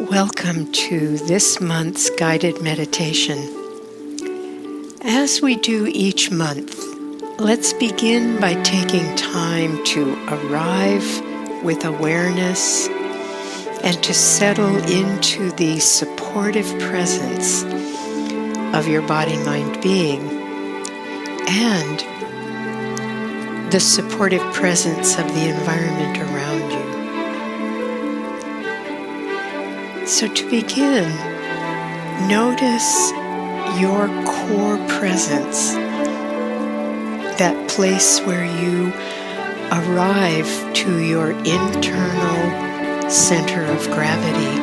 Welcome to this month's guided meditation. As we do each month, let's begin by taking time to arrive with awareness and to settle into the supportive presence of your body-mind being and the supportive presence of the environment around you. So to begin, notice your core presence, that place where you arrive to your internal center of gravity,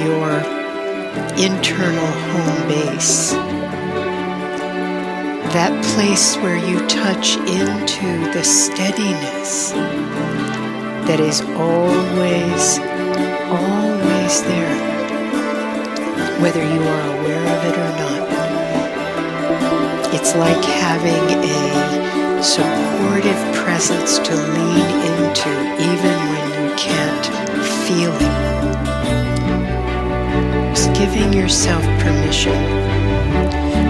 your internal home base, that place where you touch into the steadiness that is always there, whether you are aware of it or not. It's like having a supportive presence to lean into even when you can't feel it. Just giving yourself permission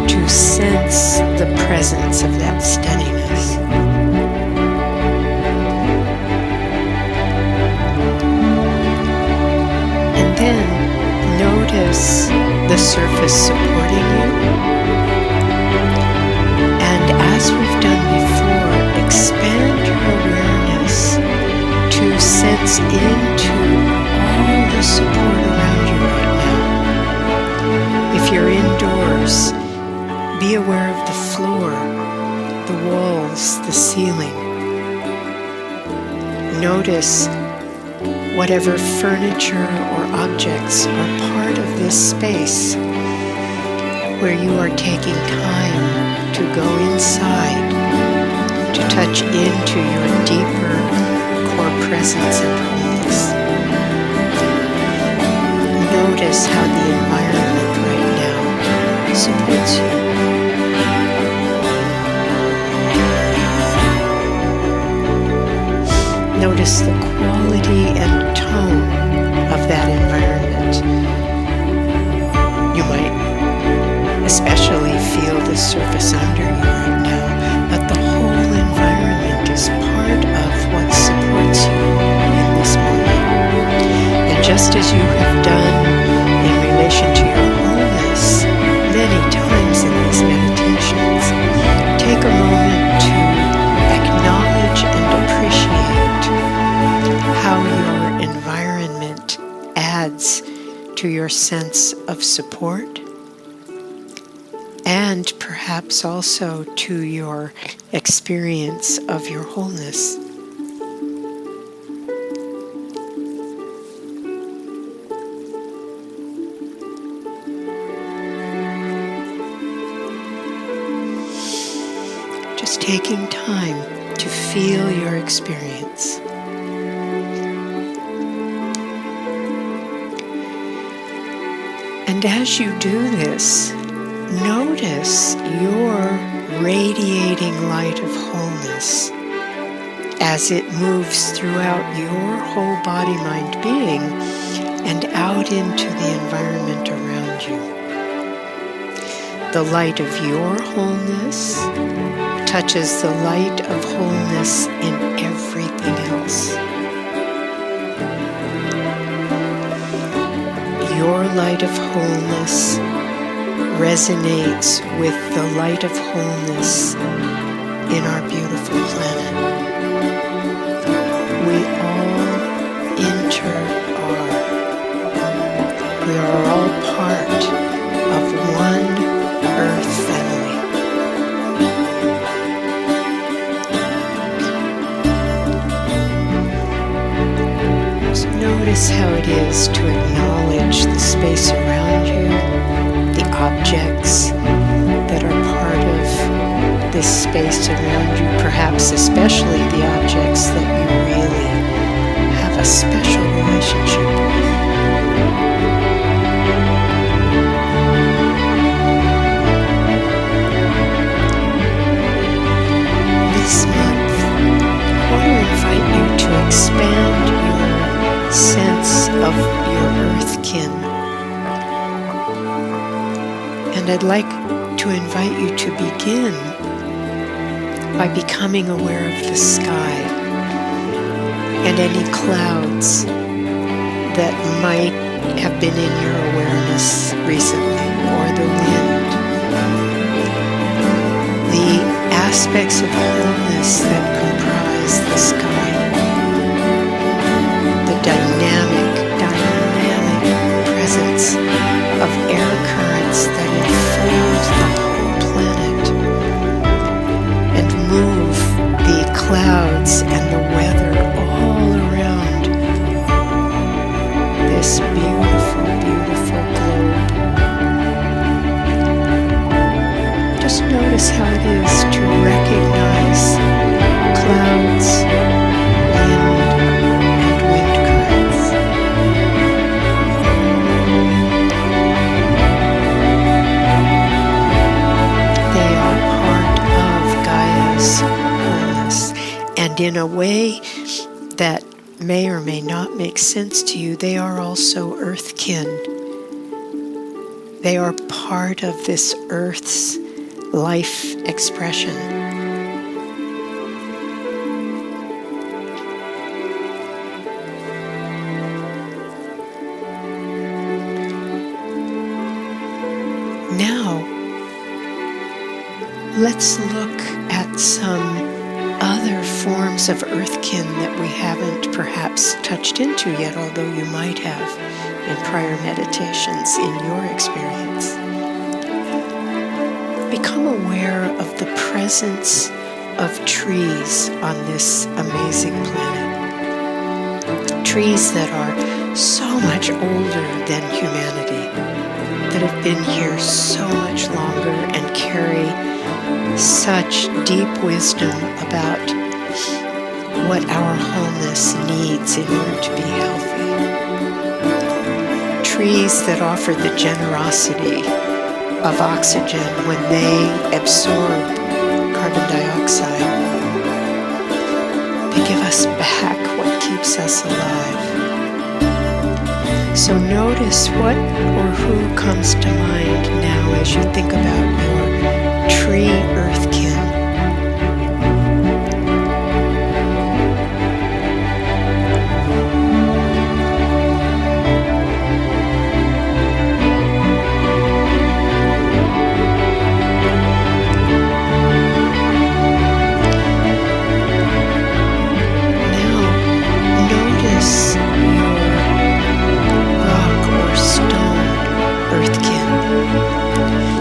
to sense the presence of that steadiness. And then notice the surface supporting you. And as we've done before, expand your awareness to sense into all the support around you right now. If you're indoors, be aware of the floor, the walls, the ceiling. Notice whatever furniture or objects are part of this space where you are taking time to go inside, to touch into your deeper core presence and wholeness. Notice how the environment right now supports you. Notice the quality and tone of that environment. You might especially feel the surface under you right now, but the whole environment is part of what supports you in this moment. And just as you have done in relation to your wholeness many times in these meditations, take a moment to acknowledge and appreciate how your environment adds to your sense of support and perhaps also to your experience of your wholeness. Just taking time to feel your experience. And as you do this, notice your radiating light of wholeness as it moves throughout your whole body-mind being and out into the environment around you. The light of your wholeness touches the light of wholeness in everything else. Your light of wholeness resonates with the light of wholeness in our beautiful planet. We all we are all part of one Earth family. So notice how it is to acknowledge the space around you, the objects that are part of this space around you, perhaps especially the objects that you really have a special relationship with. This month, I want to invite you to expand your sense of of your earth kin. And I'd like to invite you to begin by becoming aware of the sky and any clouds that might have been in your awareness recently, or the wind. The aspects of wholeness that comprise the sky. The dynamic presence of air currents that enfold the whole planet and move the clouds and the weather all around this beautiful, beautiful globe. Just notice how it is to recognize clouds, wind, and wind currents. They are part of Gaia's wholeness, and in a way that may or may not make sense to you, they are also earthkin. They are part of this earth's life expression. Now, let's look at some other forms of earthkin that we haven't perhaps touched into yet, although you might have in prior meditations in your experience. Become aware of the presence of trees on this amazing planet. Trees that are so much older than humanity, that have been here so much longer and carry such deep wisdom about what our wholeness needs in order to be healthy. Trees that offer the generosity of oxygen when they absorb carbon dioxide. They give us back what keeps us alive. So notice what or who comes to mind now as you think about your tree earthkin.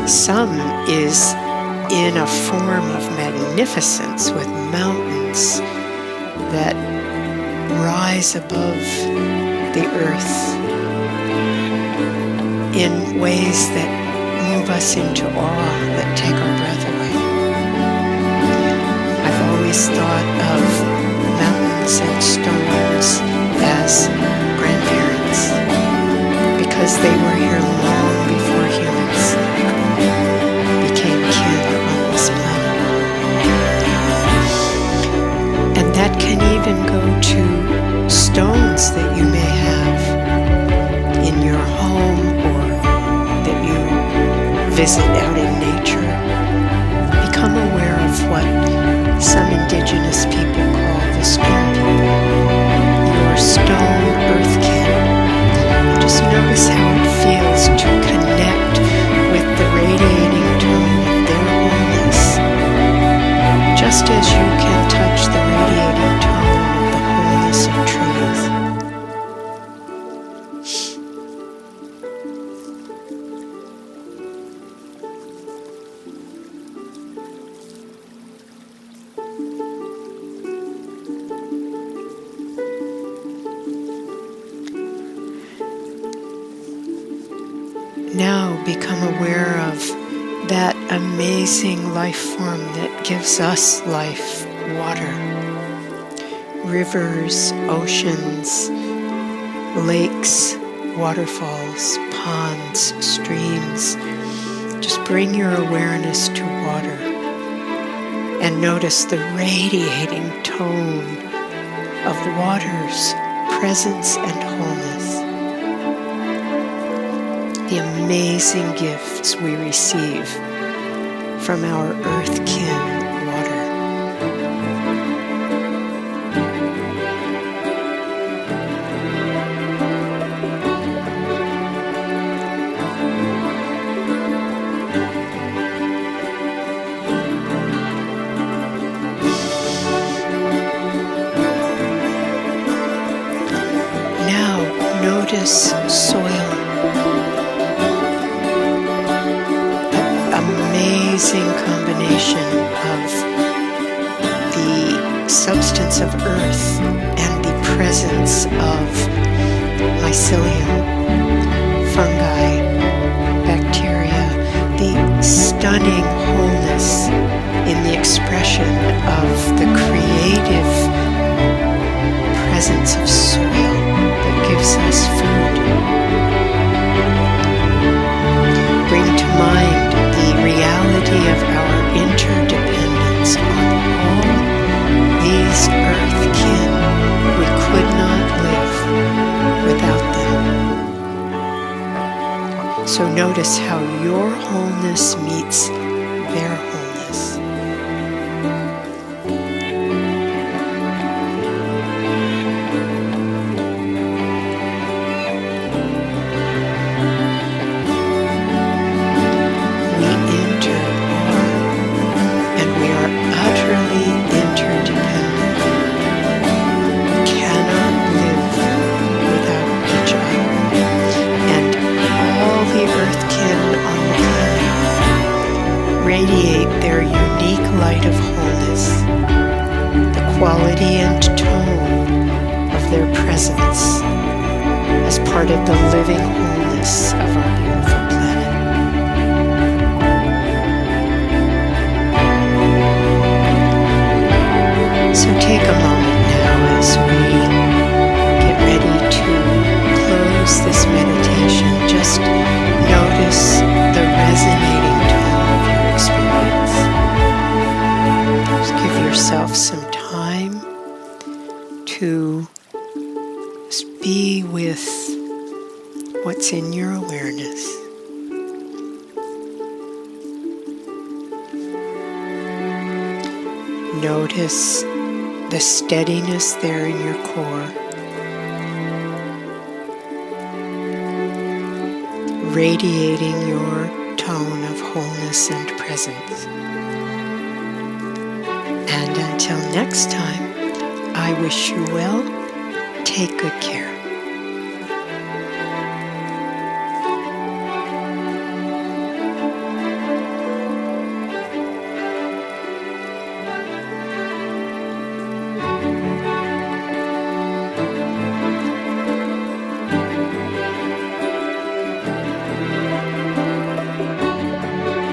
Some is in a form of magnificence with mountains that rise above the earth in ways that move us into awe, that take our breath away. I've always thought of mountains and stones as grandparents because they were here long before humans became kin on this planet. And that can even go to stones that you may have in your home or that you visit out in nature. Become aware of what some indigenous people call the stone people. Your stone earthkin. Just notice how it feels to connect with the radiating tone of their wholeness, just as you can touch the radiating tone of the wholeness of trees. Now become aware of that amazing life form that gives us life, water. Rivers, oceans, lakes, waterfalls, ponds, streams. Just bring your awareness to water and notice the radiating tone of water's presence and wholeness. the amazing gifts we receive from our earth-kin water. Now notice soil. Amazing combination of the substance of earth and the presence of mycelium, fungi, bacteria, the stunning wholeness in the expression of the creative presence of soil that gives us food. Bring to mind the reality of our interdependence on all these earth-kin. We could not live without them. So notice how your wholeness meets their wholeness. Radiate their unique light of wholeness, the quality and tone of their presence as part of the living wholeness of our beautiful planet. So take a moment now as we get ready to close this meditation. Just notice the resonating tone of your experience. Just give yourself some time to just be with what's in your awareness. Notice the steadiness there in your core, radiating your tone of wholeness and presence. And until next time, I wish you well. Take good care.